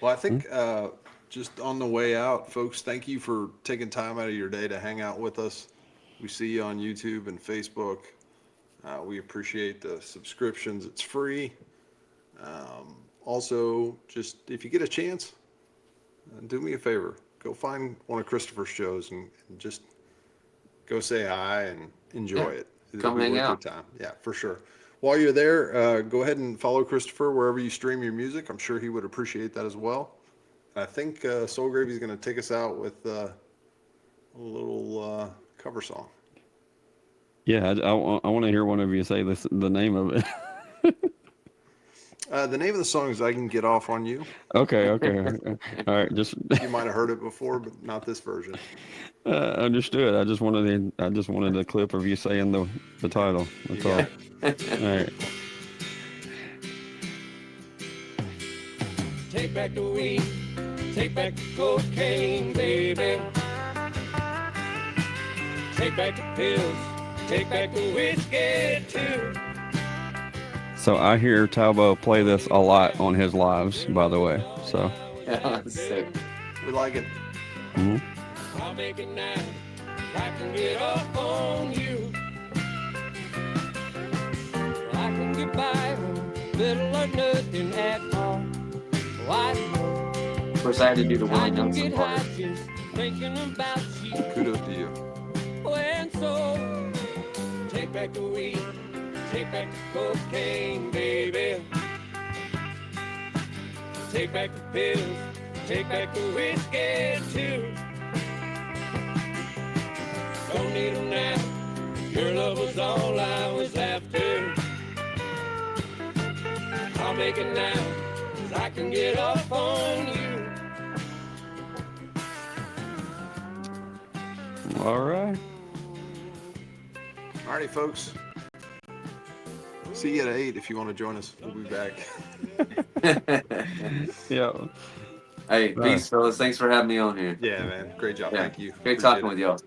Well, I think just on the way out, folks, thank you for taking time out of your day to hang out with us. We see you on YouTube and Facebook. We appreciate the subscriptions. It's free. Also, just if you get a chance, do me a favor. Go find one of Christopher's shows and just go say hi and enjoy Yeah. it. It'll Come be hang worth your out. time. Yeah, for sure. While you're there, go ahead and follow Christopher wherever you stream your music. I'm sure he would appreciate that as well. I think Soul Gravy's going to take us out with a little cover song. Yeah, I want to hear one of you say the name of it. The name of the song is "I Can Get Off on You." Okay. All right. Just You might have heard it before, but not this version. understood. I just wanted a clip of you saying the title. That's all. All right. Take back the weed, take back the cocaine, baby. Take back the pills, take back the whiskey too. So I hear Talbot play this a lot on his lives, by the way. So Yeah, sick. We like it. I'll make it now. I can get off on you. I can get by with little or nothing at all. I know Of course, I had to do the I Willie can Nelson get part. high just thinking about you. Kudos to you. And so, take back the weed, take back the cocaine, baby. Take back the pills, take back the whiskey too. Don't need them now, your love was all I was after. I'll make it now, 'cause I can get off on you. all right. Alrighty, folks. See you at 8 if you want to join us. We'll be back. Yeah. Hey, peace, fellas. Thanks for having me on here. Yeah, man. Great job. Yeah. Thank you. Great Appreciate talking it. with y'all.